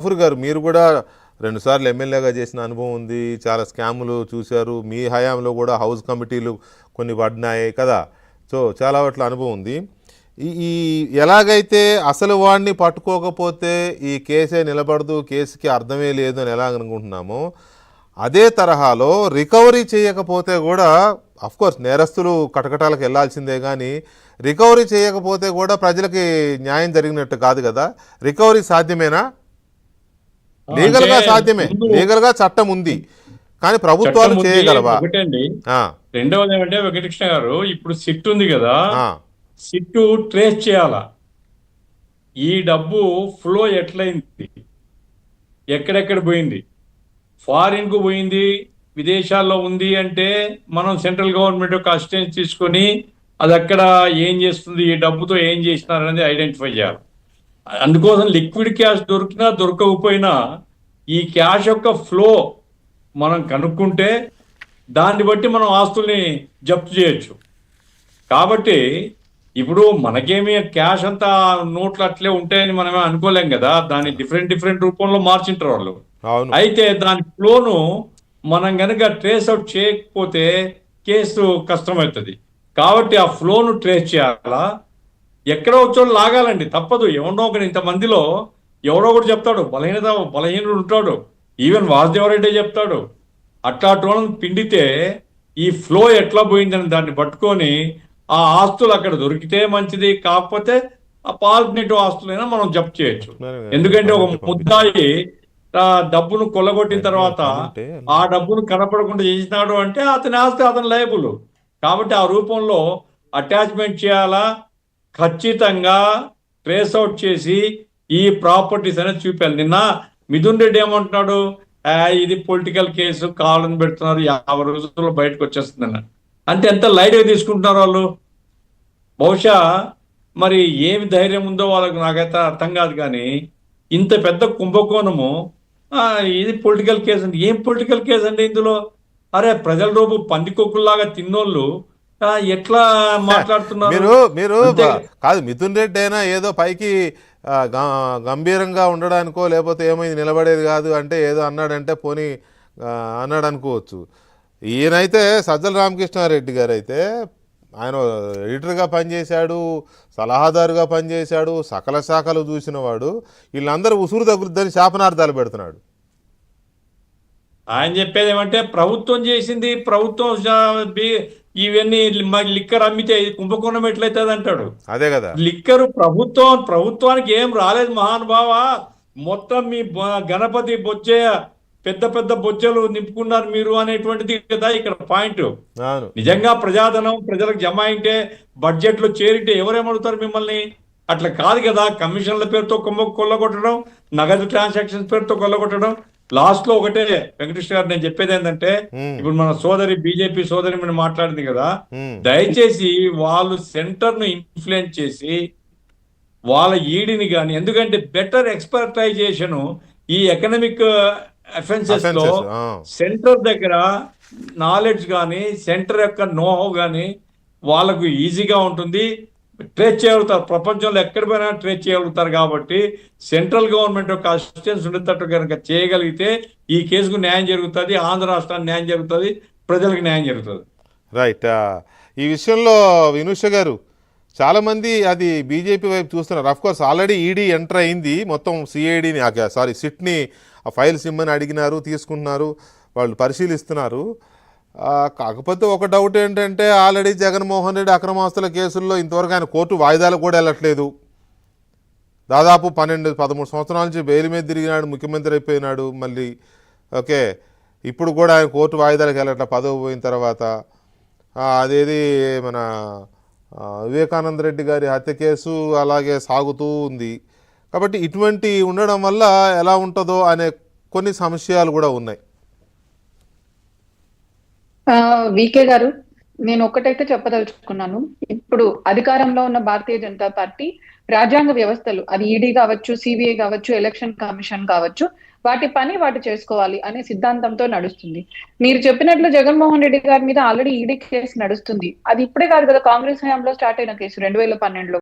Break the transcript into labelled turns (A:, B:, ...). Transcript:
A: గఫూర్ గారు, మీరు కూడా 2 సార్లు ఎమ్మెల్యేగా చేసిన అనుభవం ఉంది. చాలా స్కాములు చూశారు. మీ హయాంలో కూడా హౌస్ కమిటీలు కొన్ని పడినాయి కదా. సో చాలా వాట్ల అనుభవం ఉంది. ఈ ఈ ఎలాగైతే అసలు వాడిని పట్టుకోకపోతే ఈ కేసే నిలబడదు, కేసుకి అర్థమే లేదు అని ఎలా అనుకుంటున్నామో, అదే తరహాలో రికవరీ చేయకపోతే కూడా అఫ్కోర్స్ నేరస్తులు కటకటాలకు వెళ్ళాల్సిందే, కానీ రికవరీ చేయకపోతే కూడా ప్రజలకి న్యాయం జరిగినట్టు కాదు కదా. రికవరీ సాధ్యమేనా? లీగల్ గా సాధ్యమే, లీగల్ గా చట్టం ఉంది, కానీ ప్రభుత్వాలు చేయగలవా?
B: ఒకటండి. రెండవది ఏమంటే వెంకటకృష్ణ గారు, ఇప్పుడు సిట్ ఉంది కదా, సిట్టు ట్రేస్ చేయాలా ఈ డబ్బు ఫ్లో ఎట్లయింది, ఎక్కడెక్కడ పోయింది, ఫారిన్ కు పోయింది, విదేశాల్లో ఉంది అంటే మనం సెంట్రల్ గవర్నమెంట్ యొక్క అసిస్టెన్స్ తీసుకొని అది అక్కడ ఏం చేస్తుంది, ఈ డబ్బుతో ఏం చేసినారనేది ఐడెంటిఫై చేయాలి. అందుకోసం లిక్విడ్ క్యాష్ దొరికినా దొరకకపోయినా ఈ క్యాష్ యొక్క ఫ్లో మనం కనుక్కుంటే దాన్ని బట్టి మనం ఆస్తుల్ని జప్తు చేయొచ్చు. కాబట్టి ఇప్పుడు మనకేమి క్యాష్ అంతా నోట్లు అట్లే ఉంటాయని మనమే అనుకోలేం కదా, దాన్ని డిఫరెంట్ రూపంలో మార్చింటారు వాళ్ళు. అయితే దాని ఫ్లోను మనం కనుక ట్రేస్ అవుట్ చేయకపోతే కేసు కష్టమవుతుంది. కాబట్టి ఆ ఫ్లోను ట్రేస్ చేయాలా, ఎక్కడో వచ్చో లాగాలండి, తప్పదు. ఎవరినో ఒకటి ఇంతమందిలో ఎవరో ఒకటి చెప్తాడు, బలహీనుడు ఉంటాడు, ఈవెన్ వాసుదేవరెడ్డి చెప్తాడు. అట్లాంటి వాళ్ళని పిండితే ఈ ఫ్లో ఎట్లా పోయిందని దాన్ని పట్టుకొని ఆ ఆస్తులు అక్కడ దొరికితే మంచిది, కాకపోతే ఆ పాల్నేటివ్ ఆస్తులైనా మనం జప్తు చేయొచ్చు. ఎందుకంటే ఒక ముద్దాయి డబ్బును కొల్లగొట్టిన తర్వాత ఆ డబ్బును కనపడకుండా చేసినాడు అంటే అతని ఆస్తి అతని లయబుల్. కాబట్టి ఆ రూపంలో అటాచ్మెంట్ చేయాలా, ఖచ్చితంగా ట్రేస్ అవుట్ చేసి ఈ ప్రాపర్టీస్ అనేది చూపాలి. నిన్న మిథున్ రెడ్డి ఏమంటున్నాడు, ఇది పొలిటికల్ కేసు కావాలని పెడుతున్నారు, 50 రోజుల్లో బయటకు వచ్చేస్తుందన్న. అంటే ఎంత లైట్గా తీసుకుంటున్నారు వాళ్ళు. బహుశా మరి ఏమి ధైర్యం ఉందో వాళ్ళకు నాకైతే అర్థం కాదు. కానీ ఇంత పెద్ద కుంభకోణము, ఇది పొలిటికల్ కేసు అంటే ఏం పొలిటికల్ కేసు అంటే ఇందులో? అరే ప్రజల రూపు పందికొక్కుల్లాగా తిన్నోళ్ళు ఎట్లా మాట్లాడుతున్నారు?
A: మీరు కాదు, మిథున్ రెడ్డి అయినా ఏదో పైకి గంభీరంగా ఉండడానికో లేకపోతే ఏమైంది నిలబడేది కాదు అంటే ఏదో అన్నాడంటే పోనీ అన్నాడు అనుకోవచ్చు. ఈయనైతే సజ్జల రామకృష్ణారెడ్డి గారు అయితే ఆయన ఎడిటర్గా పనిచేశాడు, సలహాదారుగా పనిచేశాడు, సకల శాఖలు చూసినవాడు. వీళ్ళందరూ ఉసురు తగులుద్దని శాపనార్థాలు పెడుతున్నాడు.
B: ఆయన చెప్పేది ఏమంటే ప్రభుత్వం చేసింది, ప్రభుత్వం ఇవన్నీ లిక్కర్ అమ్మితే కుంభకోణం ఎట్లయితుంది అంటాడు.
A: అదే కదా,
B: లిక్కరు ప్రభుత్వానికి ఏం రాలేదు మహానుభావ. మొత్తం మీ గణపతి బొజ్జయ్య పెద్ద బొజ్జలు నింపుకున్నారు మీరు అనేటువంటిది కదా ఇక్కడ పాయింట్. నిజంగా ప్రజాధనం ప్రజలకు జమ అయింటే, బడ్జెట్ లో చేరింటే ఎవరేమడుగుతారు మిమ్మల్ని? అట్లా కాదు కదా. కమిషన్ల పేరుతో కొల్లగొట్టడం, నగదు ట్రాన్సాక్షన్స్ పేరుతో కొల్లగొట్టడం. లాస్ట్ లో ఒకటే వెంకటేష్ గారు నేను చెప్పేది ఏంటంటే, ఇప్పుడు మన సోదరి బీజేపీ సోదరి మనం మాట్లాడింది కదా, దయచేసి వాళ్ళు సెంటర్ ను ఇన్ఫ్లుయెన్స్ చేసి వాళ్ళ ఈడిని కానీ, ఎందుకంటే బెటర్ ఎక్స్పర్టైజేషన్ ఈ ఎకనామిక్ అఫెన్సెస్ లో సెంటర్ దగ్గర నాలెడ్జ్ కానీ సెంటర్ యొక్క నోహో కానీ వాళ్ళకు ఈజీగా ఉంటుంది, ట్రేస్ చేయగలుగుతారు. ప్రపంచంలో ఎక్కడ పోయినా ట్రేస్ చేయగలుగుతారు. కాబట్టి సెంట్రల్ గవర్నమెంట్ యొక్క అసిస్టెన్స్ ఉండేటట్టు కనుక చేయగలిగితే ఈ కేసుకు న్యాయం జరుగుతుంది, ఆంధ్ర రాష్ట్రానికి న్యాయం జరుగుతుంది, ప్రజలకు న్యాయం జరుగుతుంది.
A: రైట్. ఈ విషయంలో వినూష గారు, చాలామంది అది బీజేపీ వైపు చూస్తున్నారు. అఫ్కోర్స్ ఆల్రెడీ ఈడీ ఎంటర్ అయింది, మొత్తం సిఐడిని సిట్ని ఆ ఫైల్స్ ఇమ్మని అడిగినారు, తీసుకుంటున్నారు, వాళ్ళు పరిశీలిస్తున్నారు. కాకపోతే ఒక డౌట్ ఏంటంటే, ఆల్రెడీ జగన్మోహన్ రెడ్డి అక్రమాస్తుల కేసుల్లో ఇంతవరకు ఆయన కోర్టు వాయిదాలు కూడా వెళ్ళట్లేదు. దాదాపు 12-13 సంవత్సరాల నుంచి బెయిల్ మీద తిరిగినాడు, ముఖ్యమంత్రి అయిపోయినాడు మళ్ళీ. ఓకే, ఇప్పుడు కూడా ఆయన కోర్టు వాయిదాలకు వెళ్ళట్ల పదవి పోయిన తర్వాత. అదేది మన వివేకానంద రెడ్డి గారి హత్య కేసు అలాగే సాగుతూ ఉంది. కాబట్టి ఇటువంటి ఉండడం వల్ల ఎలా ఉంటుందో అనే కొన్ని సంశయాలు కూడా ఉన్నాయి.
C: వికే గారు, నేను ఒక్కటైతే చెప్పదలుచుకున్నాను. ఇప్పుడు అధికారంలో ఉన్న భారతీయ జనతా పార్టీ రాజ్యాంగ వ్యవస్థలు, అది ఈడీ కావచ్చు, సిబిఐ కావచ్చు, ఎలక్షన్ కమిషన్ కావచ్చు, వాటి పని వాటి చేసుకోవాలి అనే సిద్ధాంతంతో నడుస్తుంది. మీరు చెప్పినట్లు జగన్మోహన్ రెడ్డి గారి మీద ఆల్రెడీ ఈడీ కేసు నడుస్తుంది. అది ఇప్పుడే కాదు కదా, కాంగ్రెస్ హయాంలో స్టార్ట్ అయిన కేసు 2012లో.